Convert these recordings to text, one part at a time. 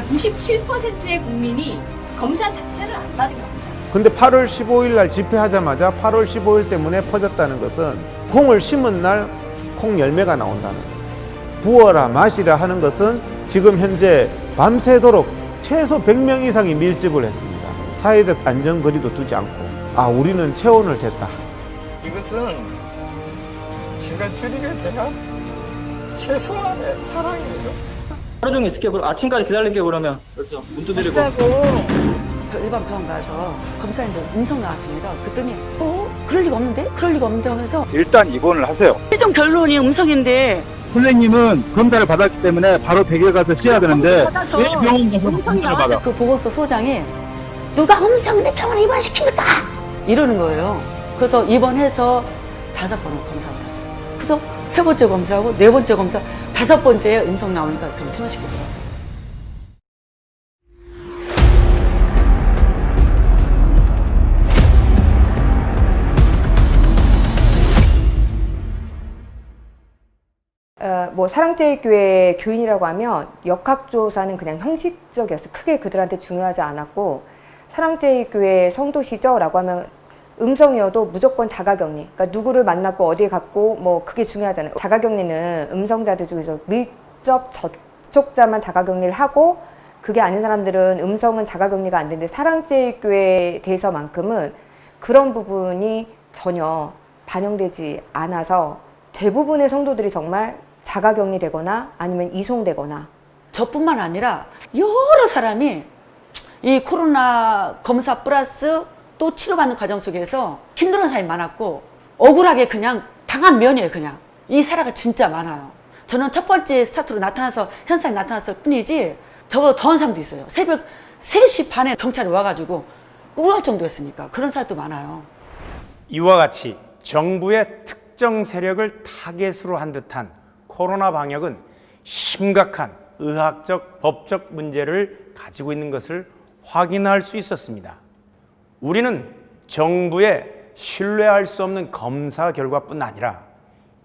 그러니까 97%의 국민이 검사 자체를 안 받은 겁니다. 근데 8월 15일 날 집회하자마자 8월 15일 때문에 퍼졌다는 것은 콩을 심은 날 콩 열매가 나온다는 거예요. 부어라 마시라 하는 것은 지금 현재 밤새도록 최소 100명 이상이 밀집을 했습니다. 사회적 안전거리도 두지 않고 우리는 체온을 쟀다. 이것은 제가 드리게 대한 최소한의 사랑이에요. 하루 종일 있을게. 그럼 아침까지 기다릴게. 그러면 그렇죠. 문 두드리고. 일반 병원 가서 검사했는데 음성 나왔습니다. 그랬더니 그럴 리가 없는데? 그럴 리가 없는데 하면서 일단 입원을 하세요. 최종 결론이 음성인데 선생님은 검사를 받았기 때문에 바로 백일 가서 쉬어야 되는데 왜 병원 가서 검사를 받아? 그 보건소 소장이 누가 음성인데 병원에 입원시킵니까? 이러는 거예요. 그래서 입원해서 5번을 검사를 받았어요. 그래서 3번째 검사하고 4번째 검사, 5번째에 음성 나오니까 그냥 퇴원시키더라고요. 뭐 사랑제일교회 교인이라고 하면 역학조사는 그냥 형식적이었어요. 크게 그들한테 중요하지 않았고, 사랑제일교회 성도시죠? 라고 하면 음성이어도 무조건 자가격리. 그러니까 누구를 만났고 어디에 갔고 뭐 그게 중요하잖아요. 자가격리는 음성자들 중에서 밀접 접촉자만 자가격리를 하고, 그게 아닌 사람들은 음성은 자가격리가 안 되는데 사랑제일교회에 대해서만큼은 그런 부분이 전혀 반영되지 않아서 대부분의 성도들이 정말 자가격리되거나 아니면 이송되거나. 저뿐만 아니라 여러 사람이 이 코로나 검사 플러스 또 치료받는 과정 속에서 힘든 사람이 많았고, 억울하게 그냥 당한 면이에요. 그냥 이 사례가 진짜 많아요. 저는 첫 번째 스타트로 나타나서 현상이 나타났을 뿐이지 저보다 더한 사람도 있어요. 새벽 3시 반에 경찰이 와가지고 우울할 정도였으니까. 그런 사람도 많아요. 이와 같이 정부의 특정 세력을 타겟으로 한 듯한 코로나 방역은 심각한 의학적, 법적 문제를 가지고 있는 것을 확인할 수 있었습니다. 우리는 정부의 신뢰할 수 없는 검사 결과뿐 아니라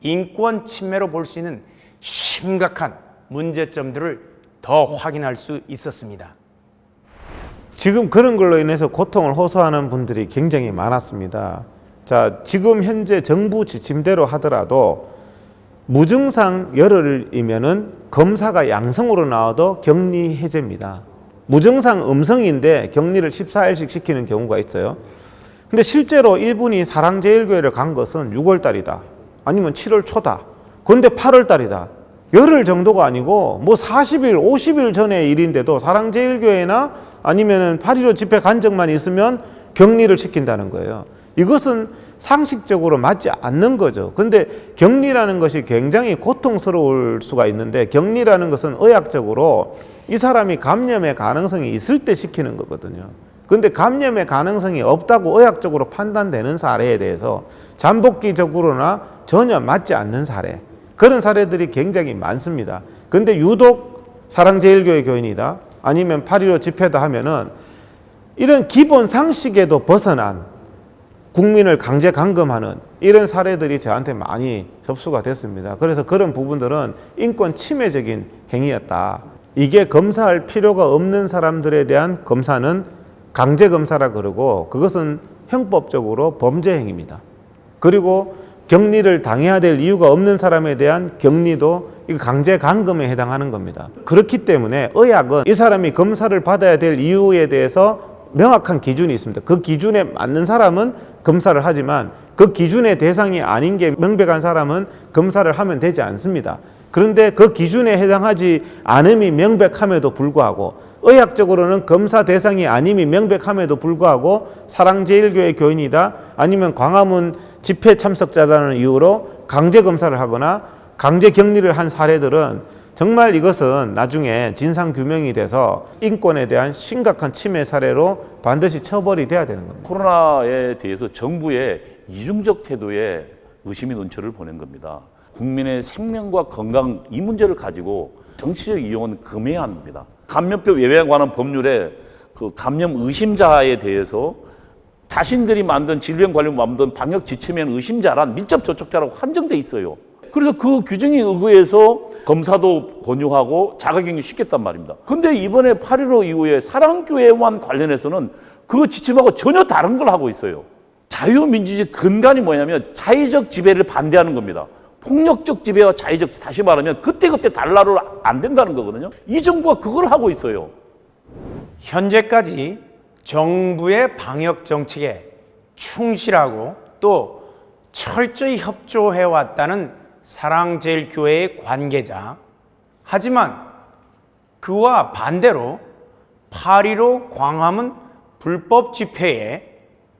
인권 침해로 볼 수 있는 심각한 문제점들을 더 확인할 수 있었습니다. 지금 그런 걸로 인해서 고통을 호소하는 분들이 굉장히 많았습니다. 자, 지금 현재 정부 지침대로 하더라도 무증상 열흘이면은 검사가 양성으로 나와도 격리 해제입니다. 무증상 음성인데 격리를 14일씩 시키는 경우가 있어요. 근데 실제로 이분이 사랑제일교회를 간 것은 6월 달이다. 아니면 7월 초다. 그런데 8월 달이다. 열흘 정도가 아니고 뭐 40일, 50일 전의 일인데도 사랑제일교회나 아니면은 8.15 집회 간 적만 있으면 격리를 시킨다는 거예요. 이것은 상식적으로 맞지 않는 거죠. 근데 격리라는 것이 굉장히 고통스러울 수가 있는데, 격리라는 것은 의학적으로 이 사람이 감염의 가능성이 있을 때 시키는 거거든요. 근데 감염의 가능성이 없다고 의학적으로 판단되는 사례에 대해서 잠복기적으로나 전혀 맞지 않는 사례, 그런 사례들이 굉장히 많습니다. 근데 유독 사랑제일교회 교인이다, 아니면 8.15 집회다 하면은 이런 기본 상식에도 벗어난 국민을 강제 감금하는 이런 사례들이 저한테 많이 접수가 됐습니다. 그래서 그런 부분들은 인권 침해적인 행위였다. 이게 검사할 필요가 없는 사람들에 대한 검사는 강제 검사라 그러고, 그것은 형법적으로 범죄 행위입니다. 그리고 격리를 당해야 될 이유가 없는 사람에 대한 격리도 이거 강제 감금에 해당하는 겁니다. 그렇기 때문에 의학은 이 사람이 검사를 받아야 될 이유에 대해서 명확한 기준이 있습니다. 그 기준에 맞는 사람은 검사를 하지만 그 기준의 대상이 아닌 게 명백한 사람은 검사를 하면 되지 않습니다. 그런데 그 기준에 해당하지 않음이 명백함에도 불구하고, 의학적으로는 검사 대상이 아님이 명백함에도 불구하고 사랑제일교회 교인이다, 아니면 광화문 집회 참석자라는 이유로 강제 검사를 하거나 강제 격리를 한 사례들은 정말 이것은 나중에 진상규명이 돼서 인권에 대한 심각한 침해 사례로 반드시 처벌이 돼야 되는 겁니다. 코로나에 대해서 정부의 이중적 태도에 의심의 눈초리를 보낸 겁니다. 국민의 생명과 건강 이 문제를 가지고 정치적 이용은 금해야 합니다. 감염병 예방에 관한 법률에 그 감염 의심자에 대해서 자신들이 만든 질병관리부 만든 방역 지침에는 의심자란 밀접 접촉자라고 한정돼 있어요. 그래서 그 규정에 의거해서 검사도 권유하고 자가격리 시켰단 말입니다. 근데 이번에 8.15 이후에 사랑교회만 관련해서는 그 지침하고 전혀 다른 걸 하고 있어요. 자유민주주의 근간이 뭐냐면 자의적 지배를 반대하는 겁니다. 폭력적 지배와 자의적, 다시 말하면 그때그때 달라로 안 된다는 거거든요. 이 정부가 그걸 하고 있어요. 현재까지 정부의 방역 정책에 충실하고 또 철저히 협조해 왔다는 사랑제일교회의 관계자. 하지만 그와 반대로 8.15 광화문 불법 집회에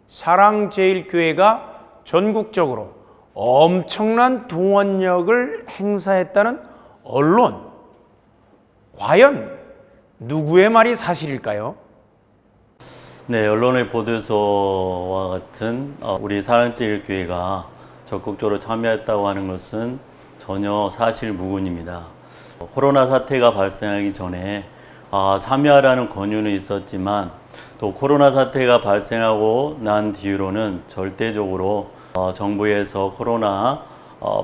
사랑제일교회가 전국적으로 엄청난 동원력을 행사했다는 언론. 과연 누구의 말이 사실일까요? 네, 언론의 보도서와 같은 우리 사랑제일교회가 적극적으로 참여했다고 하는 것은 전혀 사실 무근입니다. 코로나 사태가 발생하기 전에 참여하라는 권유는 있었지만 또 코로나 사태가 발생하고 난 뒤로는 절대적으로 정부에서 코로나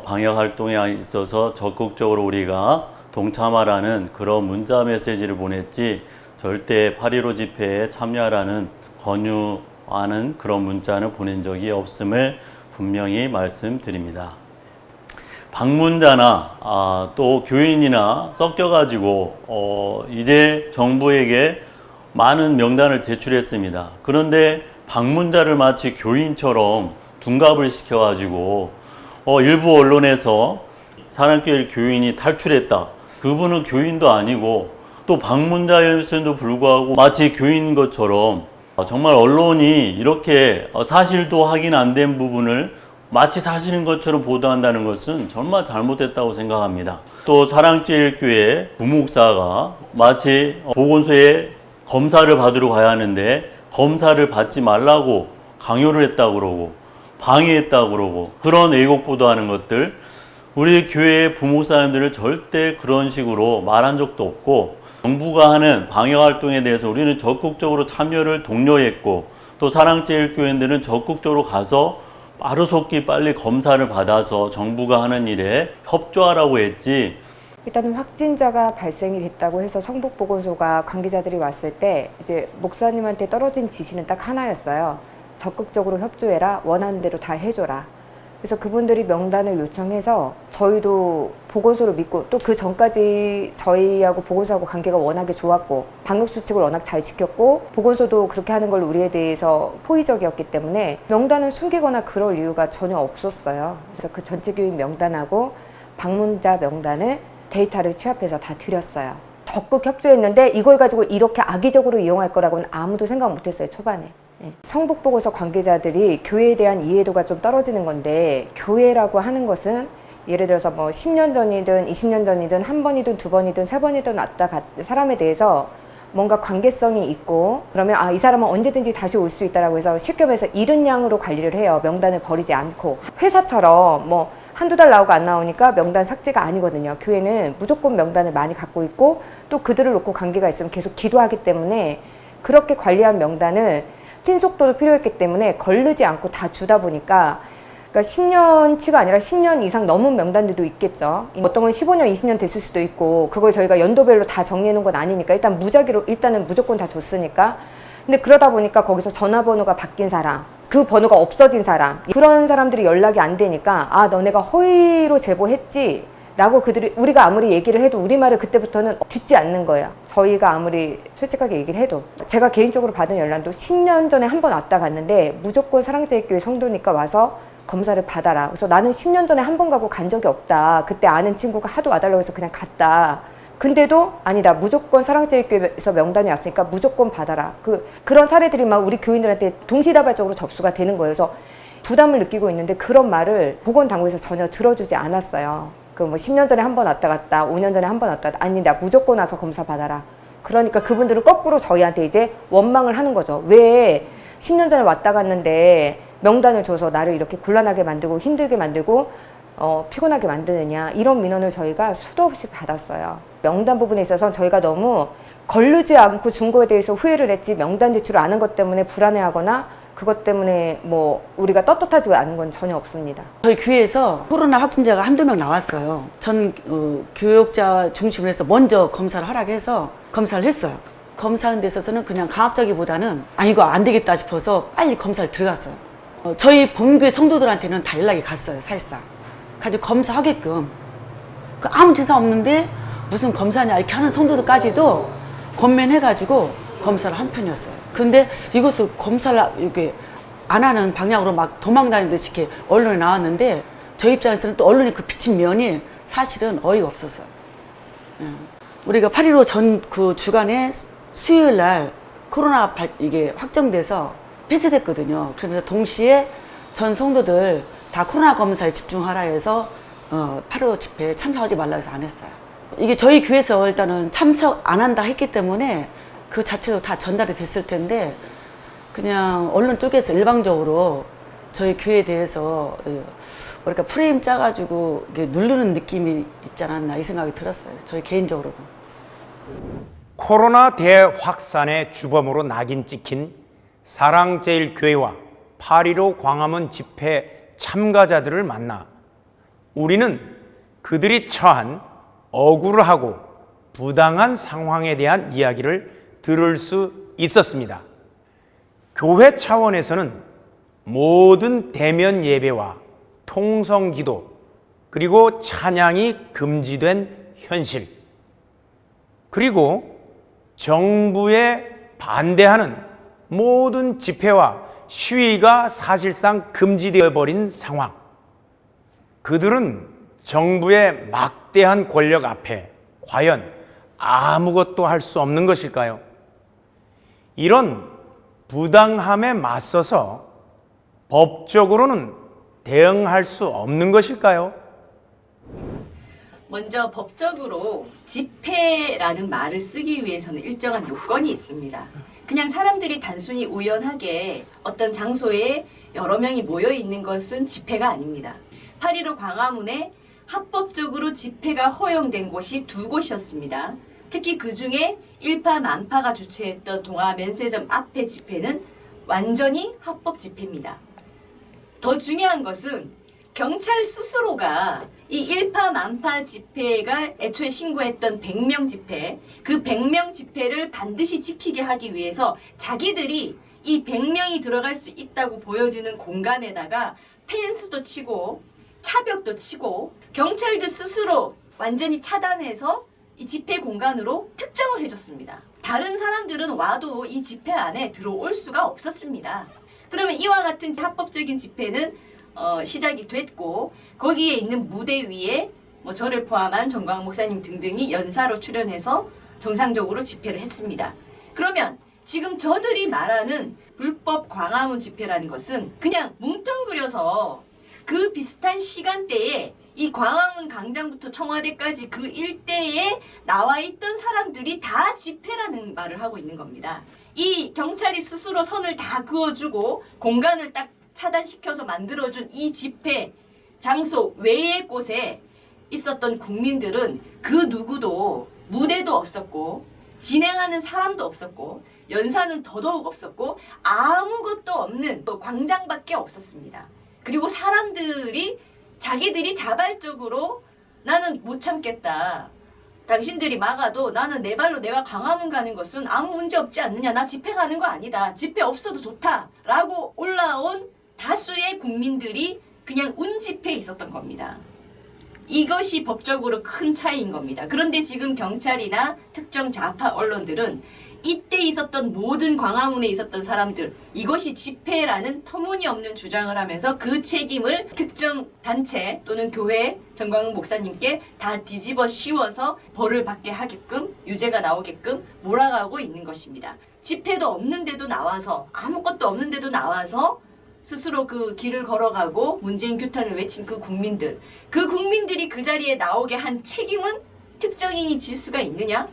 방역 활동에 있어서 적극적으로 우리가 동참하라는 그런 문자 메시지를 보냈지 절대 8.15 집회에 참여하라는 권유하는 그런 문자는 보낸 적이 없음을 분명히 말씀드립니다. 방문자나 또 교인이나 섞여가지고 이제 정부에게 많은 명단을 제출했습니다. 그런데 방문자를 마치 교인처럼 둔갑을 시켜가지고 일부 언론에서 사랑교회 교인이 탈출했다. 그분은 교인도 아니고 또 방문자였음에도 불구하고 마치 교인인 것처럼 정말 언론이 이렇게 사실도 확인 안 된 부분을 마치 사실인 것처럼 보도한다는 것은 정말 잘못됐다고 생각합니다. 또 사랑제일교회 부목사가 마치 보건소에 검사를 받으러 가야 하는데 검사를 받지 말라고 강요를 했다고 그러고 방해했다고 그러고 그런 왜곡 보도하는 것들, 우리 교회의 부목사님들을 절대 그런 식으로 말한 적도 없고 정부가 하는 방역 활동에 대해서 우리는 적극적으로 참여를 독려했고 또 사랑제일교회들은 적극적으로 가서 빠르속히 빨리 검사를 받아서 정부가 하는 일에 협조하라고 했지. 일단은 확진자가 발생이 됐다고 해서 성북보건소가 관계자들이 왔을 때 이제 목사님한테 떨어진 지시는 딱 하나였어요. 적극적으로 협조해라. 원하는 대로 다 해줘라. 그래서 그분들이 명단을 요청해서 저희도 보건소를 믿고 또 그 전까지 저희하고 보건소하고 관계가 워낙에 좋았고 방역수칙을 워낙 잘 지켰고 보건소도 그렇게 하는 걸로 우리에 대해서 호의적이었기 때문에 명단을 숨기거나 그럴 이유가 전혀 없었어요. 그래서 그 전체 교인 명단하고 방문자 명단을 데이터를 취합해서 다 드렸어요. 적극 협조했는데 이걸 가지고 이렇게 악의적으로 이용할 거라고는 아무도 생각 못했어요, 초반에. 성북보건소 관계자들이 교회에 대한 이해도가 좀 떨어지는 건데, 교회라고 하는 것은 예를 들어서 뭐 10년 전이든 20년 전이든 한 번이든 두 번이든 세 번이든 왔다 간 사람에 대해서 뭔가 관계성이 있고, 그러면 이 사람은 언제든지 다시 올 수 있다라고 해서 실겸해서 이른 양으로 관리를 해요. 명단을 버리지 않고. 회사처럼 뭐 한두 달 나오고 안 나오니까 명단 삭제가 아니거든요. 교회는 무조건 명단을 많이 갖고 있고 또 그들을 놓고 관계가 있으면 계속 기도하기 때문에 그렇게 관리한 명단을 신속도도 필요했기 때문에 거르지 않고 다 주다 보니까, 그러니까 10년치가 아니라 10년 이상 넘은 명단들도 있겠죠. 어떤 건 15년, 20년 됐을 수도 있고, 그걸 저희가 연도별로 다 정리해 놓은 건 아니니까 일단 무작위로 일단은 무조건 다 줬으니까. 근데 그러다 보니까 거기서 전화번호가 바뀐 사람, 그 번호가 없어진 사람, 그런 사람들이 연락이 안 되니까 너네가 허위로 제보했지 라고 그들이, 우리가 아무리 얘기를 해도 우리 말을 그때부터는 듣지 않는 거예요. 저희가 아무리 솔직하게 얘기를 해도. 제가 개인적으로 받은 연락도 10년 전에 한 번 왔다 갔는데 무조건 사랑제일교회 성도니까 와서 검사를 받아라. 그래서 나는 10년 전에 한 번 가고 간 적이 없다. 그때 아는 친구가 하도 와달라고 해서 그냥 갔다. 근데도 아니다. 무조건 사랑제일교회에서 명단이 왔으니까 무조건 받아라. 그런 사례들이 막 우리 교인들한테 동시다발적으로 접수가 되는 거예요. 그래서 부담을 느끼고 있는데 그런 말을 보건당국에서 전혀 들어주지 않았어요. 뭐 10년 전에 한 번 왔다 갔다, 5년 전에 한 번 왔다 갔다, 아니다. 무조건 와서 검사 받아라. 그러니까 그분들은 거꾸로 저희한테 이제 원망을 하는 거죠. 왜 10년 전에 왔다 갔는데 명단을 줘서 나를 이렇게 곤란하게 만들고 힘들게 만들고 피곤하게 만드느냐, 이런 민원을 저희가 수도 없이 받았어요. 명단 부분에 있어서 저희가 너무 거르지 않고 준 거에 대해서 후회를 했지, 명단 제출을 안 한 것 때문에 불안해하거나 그것 때문에 뭐 우리가 떳떳하지 않은 건 전혀 없습니다. 저희 교회에서 코로나 확진자가 한두 명 나왔어요. 전 교육자 중심으로 해서 먼저 검사를 허락해서 검사를 했어요. 검사하는 데 있어서는 그냥 강압적이보다는 이거 안 되겠다 싶어서 빨리 검사를 들어갔어요. 저희 본교회 성도들한테는 다 연락이 갔어요, 사실상. 가지고 검사하게끔. 아무 증상 없는데 무슨 검사냐 이렇게 하는 성도들까지도 권면해가지고 검사를 한 편이었어요. 근데 이것을 검사를 이렇게 안 하는 방향으로 막 도망다니듯이 이렇게 언론에 나왔는데 저희 입장에서는 또 언론의 그 비친 면이 사실은 어이가 없었어요. 우리가 8.15 전 그 주간에 수요일 날 코로나 이게 확정돼서 폐쇄됐거든요. 그러면서 동시에 전 성도들 다 코로나 검사에 집중하라 해서 8.15 집회에 참석하지 말라 해서 안 했어요. 이게 저희 교회에서 일단은 참석 안 한다 했기 때문에 그 자체도 다 전달이 됐을 텐데 그냥 언론 쪽에서 일방적으로 저희 교회에 대해서 뭐랄까 프레임 짜가지고 누르는 느낌이 있지 않았나 이 생각이 들었어요. 저희 개인적으로는. 코로나 대확산의 주범으로 낙인 찍힌 사랑제일교회와 8.15 광화문 집회 참가자들을 만나 우리는 그들이 처한 억울하고 부당한 상황에 대한 이야기를 들을 수 있었습니다. 교회 차원에서는 모든 대면 예배와 통성기도 그리고 찬양이 금지된 현실, 그리고 정부에 반대하는 모든 집회와 시위가 사실상 금지되어 버린 상황. 그들은 정부의 막대한 권력 앞에 과연 아무것도 할 수 없는 것일까요? 이런 부당함에 맞서서 법적으로는 대응할 수 없는 것일까요? 먼저 법적으로 집회라는 말을 쓰기 위해서는 일정한 요건이 있습니다. 그냥 사람들이 단순히 우연하게 어떤 장소에 여러 명이 모여 있는 것은 집회가 아닙니다. 8.15 광화문에 합법적으로 집회가 허용된 곳이 2곳이었습니다. 특히 그 중에 일파만파가 주최했던 동아면세점 앞에 집회는 완전히 합법 집회입니다. 더 중요한 것은 경찰 스스로가 이 일파만파 집회가 애초에 신고했던 100명 집회, 그 100명 집회를 반드시 지키게 하기 위해서 자기들이 이 100명이 들어갈 수 있다고 보여지는 공간에다가 펜스도 치고 차벽도 치고 경찰들 스스로 완전히 차단해서 이 집회 공간으로 특정을 해줬습니다. 다른 사람들은 와도 이 집회 안에 들어올 수가 없었습니다. 그러면 이와 같은 합법적인 집회는 시작이 됐고 거기에 있는 무대 위에 뭐 저를 포함한 정광훈 목사님 등등이 연사로 출연해서 정상적으로 집회를 했습니다. 그러면 지금 저들이 말하는 불법 광화문 집회라는 것은 그냥 뭉뚱그려서 그 비슷한 시간대에 이 광화문 광장부터 청와대까지 그 일대에 나와 있던 사람들이 다 집회라는 말을 하고 있는 겁니다. 이 경찰이 스스로 선을 다 그어주고 공간을 딱 차단시켜서 만들어준 이 집회 장소 외의 곳에 있었던 국민들은 그 누구도 무대도 없었고 진행하는 사람도 없었고 연사는 더더욱 없었고 아무것도 없는 또 광장밖에 없었습니다. 그리고 사람들이 자기들이 자발적으로 나는 못 참겠다. 당신들이 막아도 나는 내 발로 내가 광화문 가는 것은 아무 문제 없지 않느냐. 나 집회 가는 거 아니다. 집회 없어도 좋다. 라고 올라온 다수의 국민들이 그냥 운집회에 있었던 겁니다. 이것이 법적으로 큰 차이인 겁니다. 그런데 지금 경찰이나 특정 좌파 언론들은 이때 있었던 모든 광화문에 있었던 사람들, 이것이 집회라는 터무니없는 주장을 하면서 그 책임을 특정 단체 또는 교회 정광훈 목사님께 다 뒤집어 씌워서 벌을 받게 하게끔, 유죄가 나오게끔 몰아가고 있는 것입니다. 집회도 없는데도 나와서, 아무것도 없는데도 나와서 스스로 그 길을 걸어가고 문재인 규탄을 외친 그 국민들이 그 자리에 나오게 한 책임은 특정인이 질 수가 있느냐?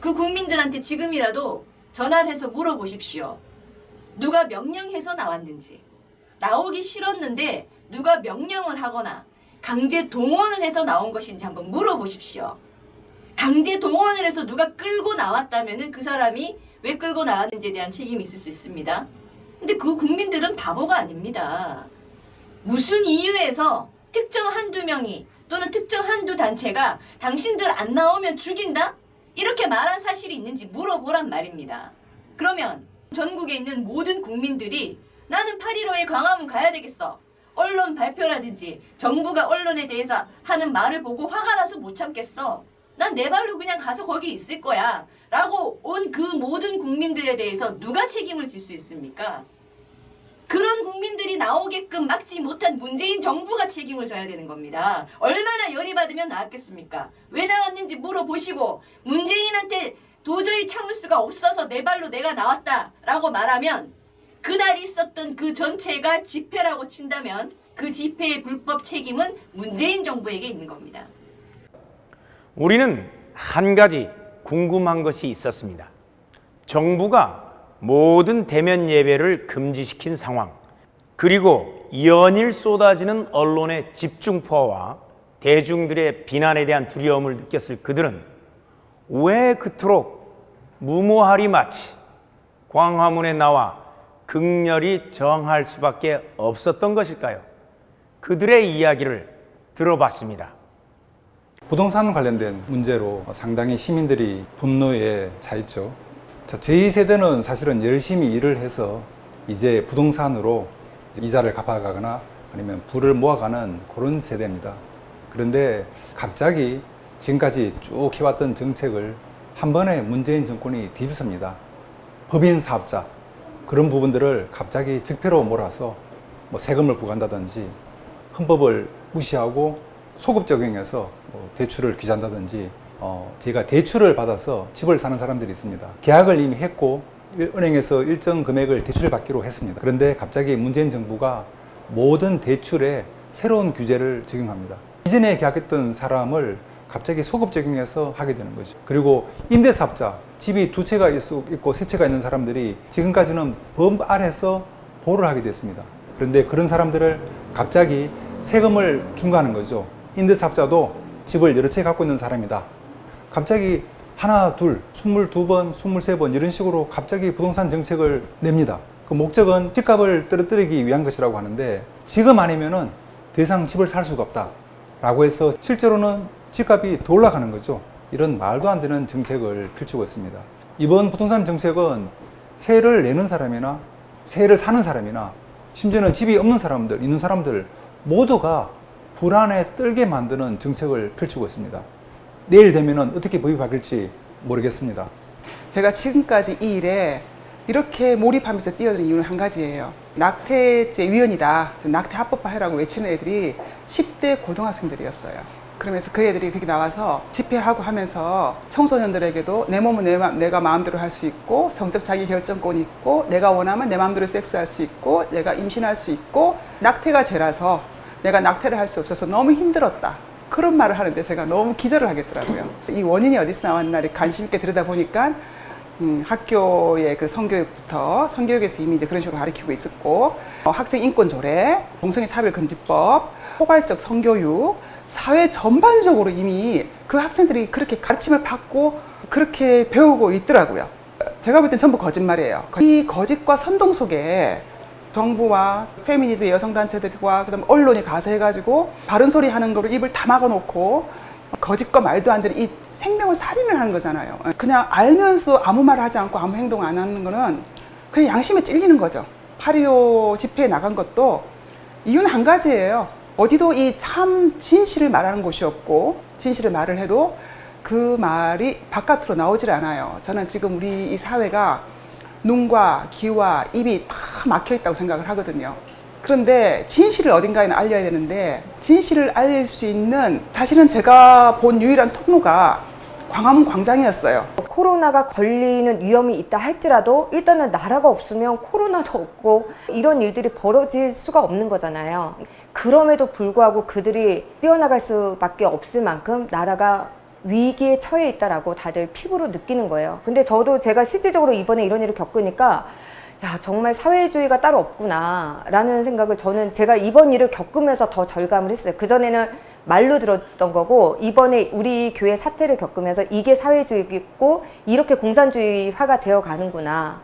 그 국민들한테 지금이라도 전화를 해서 물어보십시오. 누가 명령해서 나왔는지. 나오기 싫었는데 누가 명령을 하거나 강제 동원을 해서 나온 것인지 한번 물어보십시오. 강제 동원을 해서 누가 끌고 나왔다면 그 사람이 왜 끌고 나왔는지에 대한 책임이 있을 수 있습니다. 근데 그 국민들은 바보가 아닙니다. 무슨 이유에서 특정 한두 명이 또는 특정 한두 단체가 당신들 안 나오면 죽인다? 이렇게 말한 사실이 있는지 물어보란 말입니다. 그러면 전국에 있는 모든 국민들이 나는 8.15에 광화문 가야 되겠어. 언론 발표라든지 정부가 언론에 대해서 하는 말을 보고 화가 나서 못 참겠어. 난 내 발로 그냥 가서 거기 있을 거야. 라고 온 그 모든 국민들에 대해서 누가 책임을 질 수 있습니까? 그런 국민들이 나오게끔 막지 못한 문재인 정부가 책임을 져야 되는 겁니다. 얼마나 열이 받으면 나왔겠습니까? 왜 나왔는지 물어보시고 문재인한테 도저히 참을 수가 없어서 내 발로 내가 나왔다라고 말하면 그날 있었던 그 전체가 집회라고 친다면 그 집회의 불법 책임은 문재인 정부에게 있는 겁니다. 우리는 한 가지 궁금한 것이 있었습니다. 정부가 모든 대면 예배를 금지시킨 상황, 그리고 연일 쏟아지는 언론의 집중포와 대중들의 비난에 대한 두려움을 느꼈을 그들은 왜 그토록 무모하리 마치 광화문에 나와 극렬히 저항할 수밖에 없었던 것일까요? 그들의 이야기를 들어봤습니다. 부동산 관련된 문제로 상당히 시민들이 분노에 차있죠. 저희 세대는 사실은 열심히 일을 해서 이제 부동산으로 이자를 갚아가거나 아니면 부를 모아가는 그런 세대입니다. 그런데 갑자기 지금까지 쭉 해왔던 정책을 한 번에 문재인 정권이 뒤집습니다. 법인 사업자 그런 부분들을 갑자기 적폐로 몰아서 세금을 부과한다든지 헌법을 무시하고 소급 적용해서 대출을 규제한다든지 제가 대출을 받아서 집을 사는 사람들이 있습니다. 계약을 이미 했고 은행에서 일정 금액을 대출을 받기로 했습니다. 그런데 갑자기 문재인 정부가 모든 대출에 새로운 규제를 적용합니다. 이전에 계약했던 사람을 갑자기 소급 적용해서 하게 되는 거죠. 그리고 임대사업자, 집이 두 채가 있고 세 채가 있는 사람들이 지금까지는 법 아래서 보호를 하게 됐습니다. 그런데 그런 사람들을 갑자기 세금을 중과하는 거죠. 임대사업자도 집을 여러 채 갖고 있는 사람이다. 갑자기 하나, 둘, 22번, 23번 이런 식으로 갑자기 부동산 정책을 냅니다. 그 목적은 집값을 떨어뜨리기 위한 것이라고 하는데 지금 아니면은 더 이상 집을 살 수가 없다 라고 해서 실제로는 집값이 더 올라가는 거죠. 이런 말도 안 되는 정책을 펼치고 있습니다. 이번 부동산 정책은 세를 내는 사람이나 세를 사는 사람이나 심지어는 집이 없는 사람들, 있는 사람들 모두가 불안에 떨게 만드는 정책을 펼치고 있습니다. 내일 되면은 어떻게 법이 바뀔지 모르겠습니다. 제가 지금까지 이 일에 이렇게 몰입하면서 뛰어드는 이유는 한 가지예요. 낙태죄 위헌이다, 낙태 합법화해라고 외치는 애들이 10대 고등학생들이었어요. 그러면서 그 애들이 그렇게 나와서 집회하고 하면서 청소년들에게도 내 몸은 내가 마음대로 할 수 있고 성적 자기 결정권이 있고 내가 원하면 내 마음대로 섹스할 수 있고 내가 임신할 수 있고 낙태가 죄라서 내가 낙태를 할 수 없어서 너무 힘들었다. 그런 말을 하는데 제가 너무 기절을 하겠더라고요. 이 원인이 어디서 나왔나 관심 있게 들여다보니까 학교의 그 성교육부터 성교육에서 이미 이제 그런 식으로 가르치고 있었고 학생 인권 조례, 동성애 차별 금지법, 포괄적 성교육, 사회 전반적으로 이미 그 학생들이 그렇게 가르침을 받고 그렇게 배우고 있더라고요. 제가 볼 땐 전부 거짓말이에요. 이 거짓과 선동 속에 정부와 페미니즘 여성단체들과 그다음 언론이 가세해가지고 바른 소리 하는 거를 입을 다 막아놓고 거짓과 말도 안 되는 이 생명을 살인을 하는 거잖아요. 그냥 알면서 아무 말 하지 않고 아무 행동 안 하는 거는 그냥 양심에 찔리는 거죠. 8.15 집회에 나간 것도 이유는 한 가지예요. 어디도 이 참 진실을 말하는 곳이 없고 진실을 말을 해도 그 말이 바깥으로 나오질 않아요. 저는 지금 우리 이 사회가 눈과 귀와 입이 다 막혀 있다고 생각을 하거든요. 그런데 진실을 어딘가에는 알려야 되는데 진실을 알릴 수 있는 사실은 제가 본 유일한 통로가 광화문 광장이었어요. 코로나가 걸리는 위험이 있다 할지라도 일단은 나라가 없으면 코로나도 없고 이런 일들이 벌어질 수가 없는 거잖아요. 그럼에도 불구하고 그들이 뛰어나갈 수밖에 없을 만큼 나라가 위기에 처해 있다라고 다들 피부로 느끼는 거예요. 근데 제가 실질적으로 이번에 이런 일을 겪으니까 야, 정말 사회주의가 따로 없구나 라는 생각을 제가 이번 일을 겪으면서 더 절감을 했어요. 그전에는 말로 들었던 거고 이번에 우리 교회 사태를 겪으면서 이게 사회주의고 이렇게 공산주의화가 되어 가는구나.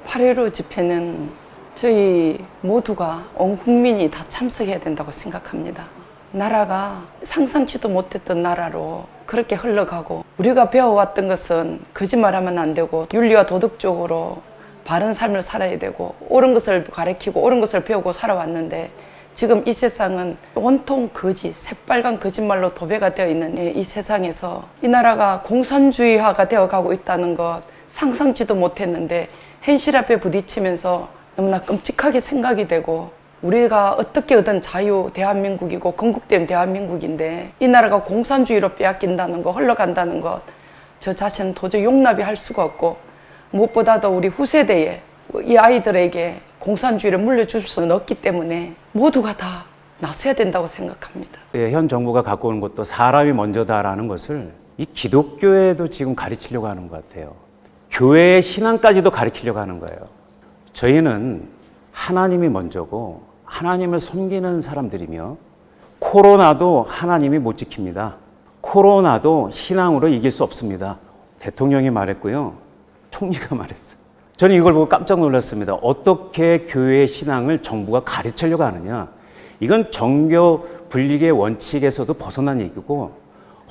8.15 집회는 저희 모두가 온 국민이 다 참석해야 된다고 생각합니다. 나라가 상상치도 못했던 나라로 그렇게 흘러가고, 우리가 배워왔던 것은 거짓말하면 안 되고 윤리와 도덕적으로 바른 삶을 살아야 되고 옳은 것을 가르치고 옳은 것을 배우고 살아왔는데, 지금 이 세상은 온통 거짓, 새빨간 거짓말로 도배가 되어 있는 이 세상에서 이 나라가 공산주의화가 되어가고 있다는 것 상상치도 못했는데, 현실 앞에 부딪히면서 너무나 끔찍하게 생각이 되고, 우리가 어떻게 얻은 자유 대한민국이고 건국된 대한민국인데 이 나라가 공산주의로 빼앗긴다는 것, 흘러간다는 것, 저 자신은 도저히 용납이 할 수가 없고, 무엇보다도 우리 후세대에 이 아이들에게 공산주의를 물려줄 수는 없기 때문에 모두가 다 나서야 된다고 생각합니다. 현 정부가 갖고 오는 것도 사람이 먼저다라는 것을 이 기독교에도 지금 가르치려고 하는 것 같아요. 교회의 신앙까지도 가르치려고 하는 거예요. 저희는 하나님이 먼저고 하나님을 섬기는 사람들이며, 코로나도 하나님이 못 지킵니다. 코로나도 신앙으로 이길 수 없습니다. 대통령이 말했고요. 총리가 말했어요. 저는 이걸 보고 깜짝 놀랐습니다. 어떻게 교회의 신앙을 정부가 가르치려고 하느냐. 이건 정교 분리의 원칙에서도 벗어난 얘기고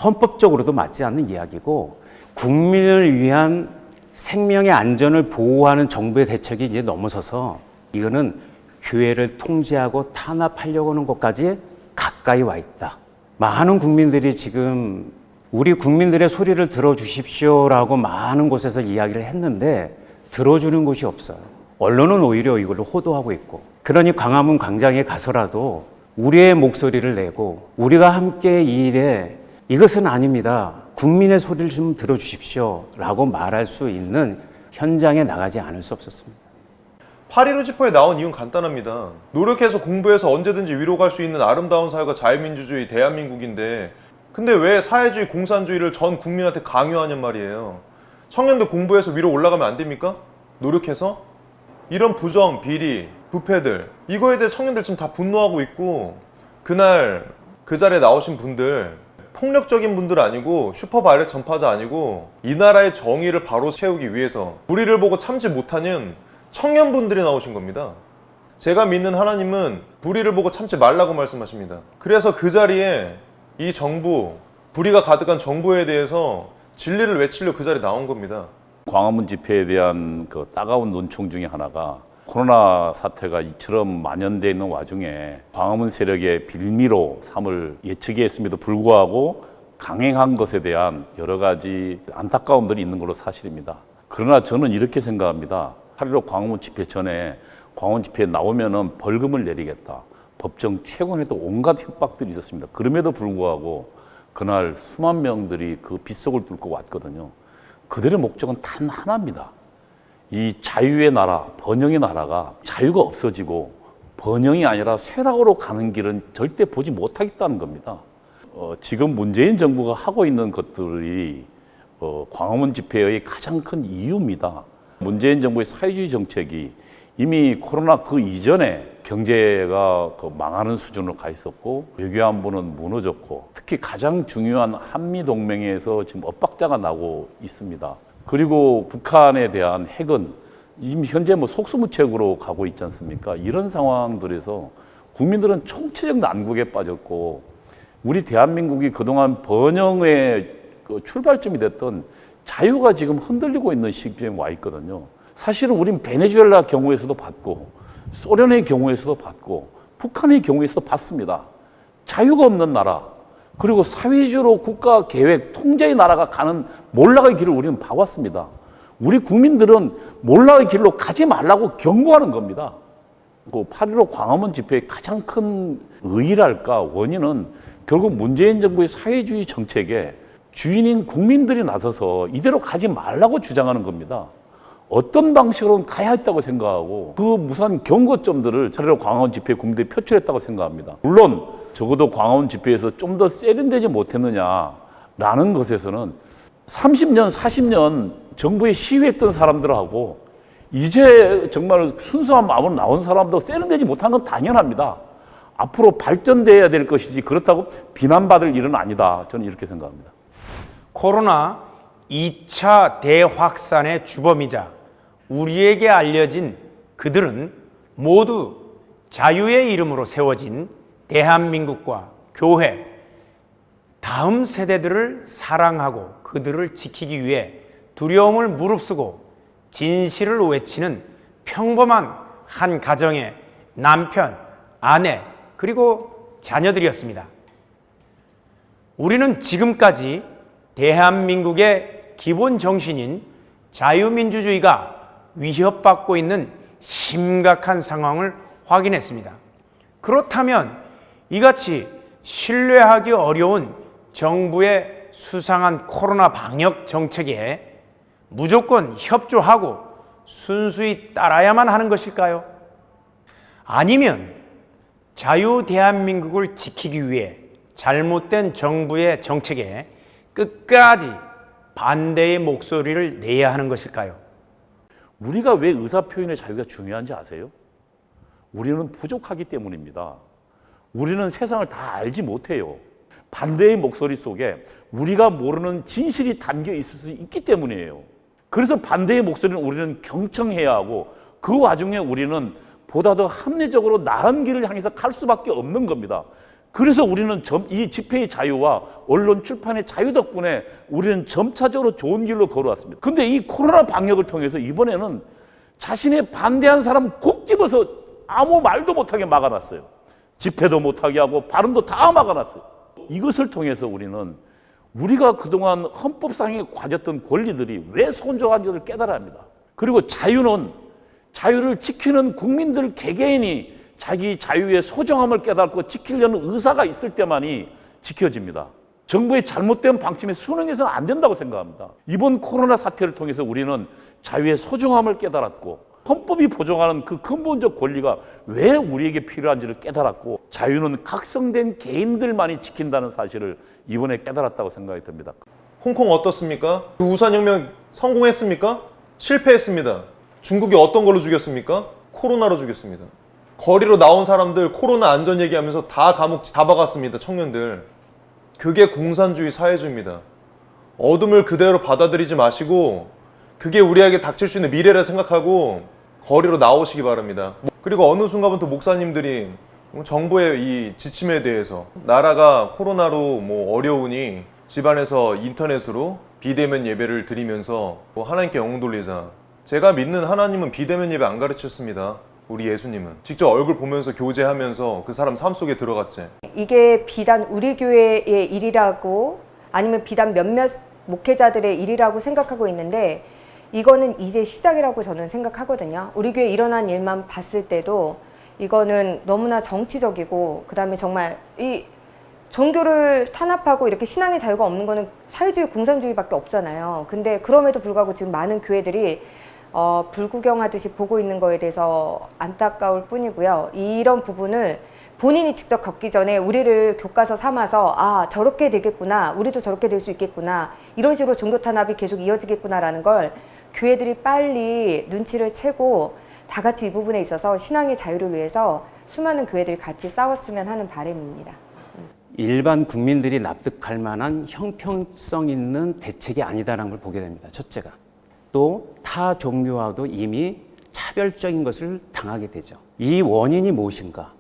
헌법적으로도 맞지 않는 이야기고, 국민을 위한 생명의 안전을 보호하는 정부의 대책이 이제 넘어서서 이거는 교회를 통제하고 탄압하려고 하는 것까지 가까이 와 있다. 많은 국민들이 지금 우리 국민들의 소리를 들어주십시오라고 많은 곳에서 이야기를 했는데 들어주는 곳이 없어요. 언론은 오히려 이걸로 호도하고 있고, 그러니 광화문 광장에 가서라도 우리의 목소리를 내고 우리가 함께 이 일에 이것은 아닙니다, 국민의 소리를 좀 들어주십시오라고 말할 수 있는 현장에 나가지 않을 수 없었습니다. 8.15 집회에 나온 이유는 간단합니다. 노력해서 공부해서 언제든지 위로 갈 수 있는 아름다운 사회가 자유민주주의 대한민국인데, 근데 왜 사회주의 공산주의를 전 국민한테 강요하냔 말이에요. 청년들 공부해서 위로 올라가면 안 됩니까? 노력해서? 이런 부정, 비리, 부패들, 이거에 대해 청년들 지금 다 분노하고 있고, 그날 그 자리에 나오신 분들 폭력적인 분들 아니고 슈퍼바이러스 전파자 아니고 이 나라의 정의를 바로 세우기 위해서 불의를 보고 참지 못하는 청년분들이 나오신 겁니다. 제가 믿는 하나님은 불의를 보고 참지 말라고 말씀하십니다. 그래서 그 자리에 이 정부, 불의가 가득한 정부에 대해서 진리를 외치려 그 자리에 나온 겁니다. 광화문 집회에 대한 그 따가운 논총 중에 하나가, 코로나 사태가 이처럼 만연되어 있는 와중에 광화문 세력의 빌미로 삼을 예측이 했음에도 불구하고 강행한 것에 대한 여러 가지 안타까움들이 있는 걸로 사실입니다. 그러나 저는 이렇게 생각합니다. 8.15 광화문 집회 전에 광화문 집회에 나오면은 벌금을 내리겠다, 법정 최고에도 온갖 협박들이 있었습니다. 그럼에도 불구하고 그날 수만 명들이 그 빗속을 뚫고 왔거든요. 그들의 목적은 단 하나입니다. 이 자유의 나라, 번영의 나라가 자유가 없어지고 번영이 아니라 쇠락으로 가는 길은 절대 보지 못하겠다는 겁니다. 지금 문재인 정부가 하고 있는 것들이 광화문 집회의 가장 큰 이유입니다. 문재인 정부의 사회주의 정책이 이미 코로나 그 이전에 경제가 망하는 수준으로 가 있었고, 외교안보는 무너졌고, 특히 가장 중요한 한미동맹에서 지금 엇박자가 나고 있습니다. 그리고 북한에 대한 핵은 이미 현재 속수무책으로 가고 있지 않습니까? 이런 상황들에서 국민들은 총체적 난국에 빠졌고, 우리 대한민국이 그동안 번영의 출발점이 됐던 자유가 지금 흔들리고 있는 시기에 와 있거든요. 사실은 우린 베네수엘라 경우에서도 봤고, 소련의 경우에서도 봤고, 북한의 경우에서도 봤습니다. 자유가 없는 나라, 그리고 사회주의로 국가 계획, 통제의 나라가 가는 몰락의 길을 우리는 봐왔습니다. 우리 국민들은 몰락의 길로 가지 말라고 경고하는 겁니다. 8.15 광화문 집회의 가장 큰 의의랄까, 원인은 결국 문재인 정부의 사회주의 정책에 주인인 국민들이 나서서 이대로 가지 말라고 주장하는 겁니다. 어떤 방식으로는 가야 했다고 생각하고, 그 무수한 경고점들을 차례로 광화문 집회에 국민들이 표출했다고 생각합니다. 물론 적어도 광화문 집회에서 좀 더 세련되지 못했느냐라는 것에서는 30년, 40년 정부에 시위했던 사람들하고 이제 정말 순수한 마음으로 나온 사람도 세련되지 못한 건 당연합니다. 앞으로 발전돼야 될 것이지 그렇다고 비난받을 일은 아니다. 저는 이렇게 생각합니다. 코로나 2차 대확산의 주범이자 우리에게 알려진 그들은 모두 자유의 이름으로 세워진 대한민국과 교회, 다음 세대들을 사랑하고 그들을 지키기 위해 두려움을 무릅쓰고 진실을 외치는 평범한 한 가정의 남편, 아내, 그리고 자녀들이었습니다. 우리는 지금까지 대한민국의 기본 정신인 자유민주주의가 위협받고 있는 심각한 상황을 확인했습니다. 그렇다면 이같이 신뢰하기 어려운 정부의 수상한 코로나 방역 정책에 무조건 협조하고 순수히 따라야만 하는 것일까요? 아니면 자유 대한민국을 지키기 위해 잘못된 정부의 정책에 끝까지 반대의 목소리를 내야 하는 것일까요? 우리가 왜 의사표현의 자유가 중요한지 아세요? 우리는 부족하기 때문입니다. 우리는 세상을 다 알지 못해요. 반대의 목소리 속에 우리가 모르는 진실이 담겨 있을 수 있기 때문이에요. 그래서 반대의 목소리는 우리는 경청해야 하고 그 와중에 우리는 보다 더 합리적으로 나은 길을 향해서 갈 수밖에 없는 겁니다. 그래서 우리는 이 집회의 자유와 언론 출판의 자유 덕분에 우리는 점차적으로 좋은 길로 걸어왔습니다. 근데 이 코로나 방역을 통해서 이번에는 자신의 반대한 사람 곡 집어서 아무 말도 못하게 막아놨어요. 집회도 못하게 하고 발언도 다 막아놨어요. 이것을 통해서 우리는 우리가 그동안 헌법상에 가졌던 권리들이 왜 손저한지를 깨달아야 합니다. 그리고 자유는 자유를 지키는 국민들 개개인이 자기 자유의 소중함을 깨닫고 지키려는 의사가 있을 때만이 지켜집니다. 정부의 잘못된 방침에 순응해서는 안 된다고 생각합니다. 이번 코로나 사태를 통해서 우리는 자유의 소중함을 깨달았고 헌법이 보장하는 그 근본적 권리가 왜 우리에게 필요한지를 깨달았고 자유는 각성된 개인들만이 지킨다는 사실을 이번에 깨달았다고 생각이 듭니다. 홍콩 어떻습니까? 그 우산혁명 성공했습니까? 실패했습니다. 중국이 어떤 걸로 죽였습니까? 코로나로 죽였습니다. 거리로 나온 사람들 코로나 안전 얘기하면서 다 감옥 잡아갔습니다. 청년들. 그게 공산주의 사회주의입니다. 어둠을 그대로 받아들이지 마시고 그게 우리에게 닥칠 수 있는 미래를 생각하고 거리로 나오시기 바랍니다. 그리고 어느 순간부터 목사님들이 정부의 이 지침에 대해서 나라가 코로나로 어려우니 집안에서 인터넷으로 비대면 예배를 드리면서 하나님께 영웅 돌리자. 제가 믿는 하나님은 비대면 예배 안 가르쳤습니다. 우리 예수님은 직접 얼굴 보면서 교제하면서 그 사람 삶 속에 들어갔지. 이게 비단 우리 교회의 일이라고 아니면 비단 몇몇 목회자들의 일이라고 생각하고 있는데 이거는 이제 시작이라고 저는 생각하거든요. 우리 교회 일어난 일만 봤을 때도 이거는 너무나 정치적이고 그다음에 정말 이 종교를 탄압하고 이렇게 신앙의 자유가 없는 거는 사회주의 공산주의밖에 없잖아요. 근데 그럼에도 불구하고 지금 많은 교회들이 불구경하듯이 보고 있는 거에 대해서 안타까울 뿐이고요. 이런 부분을 본인이 직접 겪기 전에 우리를 교과서 삼아서 아 저렇게 되겠구나, 우리도 저렇게 될 수 있겠구나, 이런 식으로 종교 탄압이 계속 이어지겠구나라는 걸 교회들이 빨리 눈치를 채고 다 같이 이 부분에 있어서 신앙의 자유를 위해서 수많은 교회들이 같이 싸웠으면 하는 바람입니다. 일반 국민들이 납득할 만한 형평성 있는 대책이 아니다라는 걸 보게 됩니다. 첫째가. 또 타 종교와도 이미 차별적인 것을 당하게 되죠. 이 원인이 무엇인가?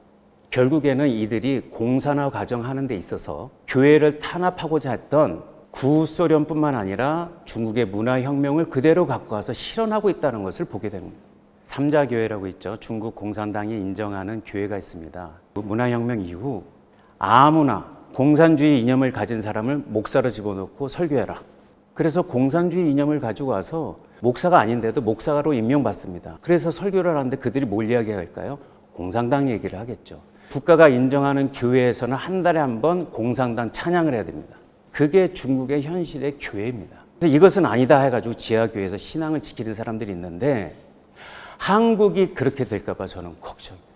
결국에는 이들이 공산화 과정하는 데 있어서 교회를 탄압하고자 했던 구소련뿐만 아니라 중국의 문화혁명을 그대로 갖고 와서 실현하고 있다는 것을 보게 됩니다. 삼자교회라고 있죠. 중국 공산당이 인정하는 교회가 있습니다. 문화혁명 이후 아무나 공산주의 이념을 가진 사람을 목사로 집어넣고 설교해라. 그래서 공산주의 이념을 가지고 와서 목사가 아닌데도 목사로 임명받습니다. 그래서 설교를 하는데 그들이 뭘 이야기할까요? 공산당 얘기를 하겠죠. 국가가 인정하는 교회에서는 한 달에 한 번 공산당 찬양을 해야 됩니다. 그게 중국의 현실의 교회입니다. 그래서 이것은 아니다 해가지고 지하교회에서 신앙을 지키는 사람들이 있는데 한국이 그렇게 될까 봐 저는 걱정입니다.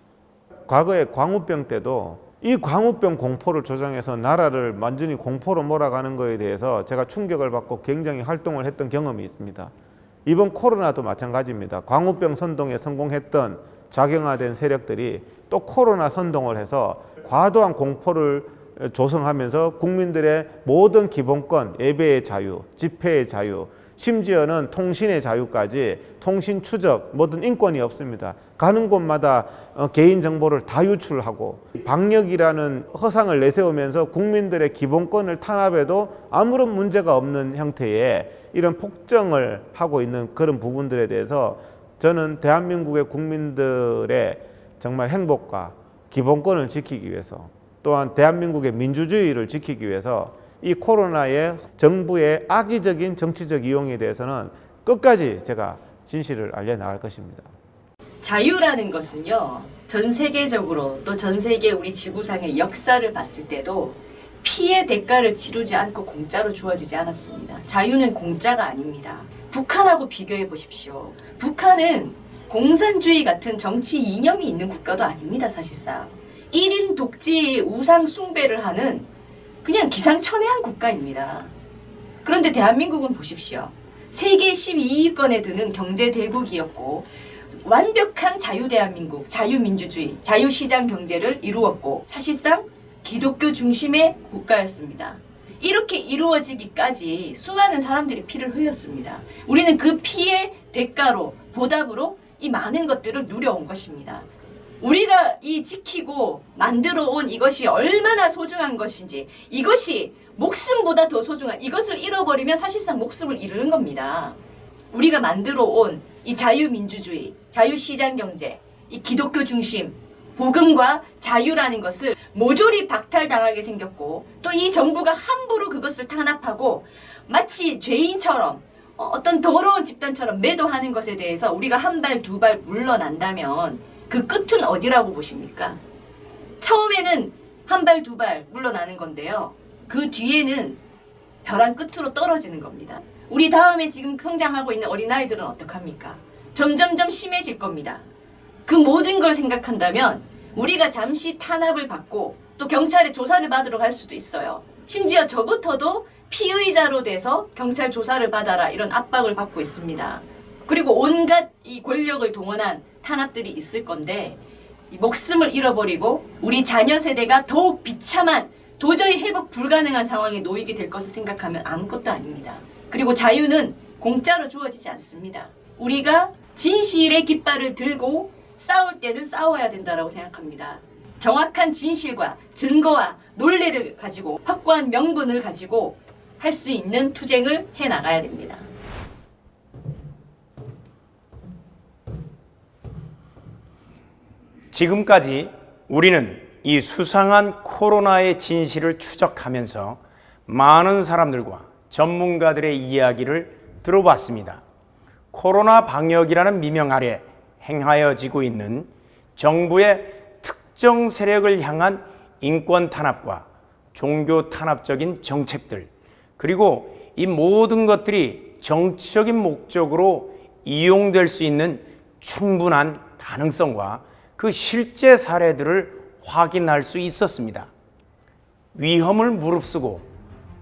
과거에 광우병 때도 이 광우병 공포를 조장해서 나라를 완전히 공포로 몰아가는 거에 대해서 제가 충격을 받고 굉장히 활동을 했던 경험이 있습니다. 이번 코로나도 마찬가지입니다. 광우병 선동에 성공했던 작용화된 세력들이 또 코로나 선동을 해서 과도한 공포를 조성하면서 국민들의 모든 기본권, 예배의 자유, 집회의 자유, 심지어는 통신의 자유까지 통신 추적 모든 인권이 없습니다. 가는 곳마다 개인 정보를 다 유출하고 방역이라는 허상을 내세우면서 국민들의 기본권을 탄압해도 아무런 문제가 없는 형태의 이런 폭정을 하고 있는 그런 부분들에 대해서 저는 대한민국의 국민들의 정말 행복과 기본권을 지키기 위해서 또한 대한민국의 민주주의를 지키기 위해서 이 코로나의 정부의 악의적인 정치적 이용에 대해서는 끝까지 제가 진실을 알려나갈 것입니다. 자유라는 것은요, 전 세계적으로 또 전 세계 우리 지구상의 역사를 봤을 때도 피해 대가를 치르지 않고 공짜로 주어지지 않았습니다. 자유는 공짜가 아닙니다. 북한하고 비교해 보십시오. 북한은 공산주의 같은 정치 이념이 있는 국가도 아닙니다, 사실상. 1인 독재의 우상 숭배를 하는 그냥 기상천외한 국가입니다. 그런데 대한민국은 보십시오. 세계 12위권에 드는 경제 대국이었고 완벽한 자유대한민국, 자유민주주의, 자유시장 경제를 이루었고 사실상 기독교 중심의 국가였습니다. 이렇게 이루어지기까지 수많은 사람들이 피를 흘렸습니다. 우리는 그 피의 대가로, 보답으로 이 많은 것들을 누려온 것입니다. 우리가 이 지키고 만들어 온 이것이 얼마나 소중한 것인지, 이것이 목숨보다 더 소중한, 이것을 잃어버리면 사실상 목숨을 잃는 겁니다. 우리가 만들어 온 이 자유민주주의, 자유시장경제, 이 기독교 중심, 복음과 자유라는 것을 모조리 박탈당하게 생겼고 또 이 정부가 함부로 그것을 탄압하고 마치 죄인처럼 어떤 더러운 집단처럼 매도하는 것에 대해서 우리가 한 발 두 발 물러난다면 그 끝은 어디라고 보십니까? 처음에는 한 발 두 발 물러나는 건데요. 그 뒤에는 벼랑 끝으로 떨어지는 겁니다. 우리 다음에 지금 성장하고 있는 어린아이들은 어떡합니까? 점점점 심해질 겁니다. 그 모든 걸 생각한다면 우리가 잠시 탄압을 받고 또 경찰의 조사를 받으러 갈 수도 있어요. 심지어 저부터도 피의자로 돼서 경찰 조사를 받아라 이런 압박을 받고 있습니다. 그리고 온갖 이 권력을 동원한 탄압들이 있을 건데 이 목숨을 잃어버리고 우리 자녀 세대가 더욱 비참한 도저히 회복 불가능한 상황에 놓이게 될 것을 생각하면 아무것도 아닙니다. 그리고 자유는 공짜로 주어지지 않습니다. 우리가 진실의 깃발을 들고 싸울 때는 싸워야 된다고 생각합니다. 정확한 진실과 증거와 논리를 가지고 확고한 명분을 가지고 할 수 있는 투쟁을 해나가야 됩니다. 지금까지 우리는 이 수상한 코로나의 진실을 추적하면서 많은 사람들과 전문가들의 이야기를 들어봤습니다. 코로나 방역이라는 미명 아래 행하여지고 있는 정부의 특정 세력을 향한 인권 탄압과 종교 탄압적인 정책들, 그리고 이 모든 것들이 정치적인 목적으로 이용될 수 있는 충분한 가능성과 그 실제 사례들을 확인할 수 있었습니다. 위험을 무릅쓰고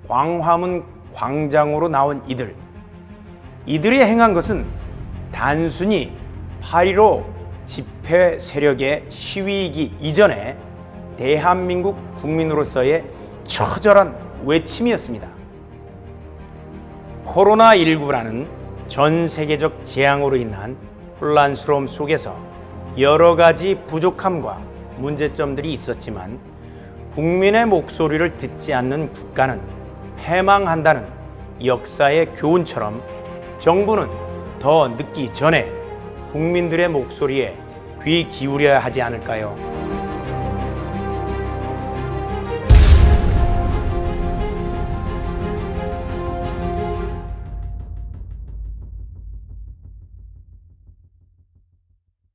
광화문 광장으로 나온 이들이 행한 것은 단순히 8.15 집회 세력의 시위이기 이전에 대한민국 국민으로서의 처절한 외침이었습니다. 코로나19라는 전 세계적 재앙으로 인한 혼란스러움 속에서 여러 가지 부족함과 문제점들이 있었지만 국민의 목소리를 듣지 않는 국가는 패망한다는 역사의 교훈처럼 정부는 더 늦기 전에 국민들의 목소리에 귀 기울여야 하지 않을까요?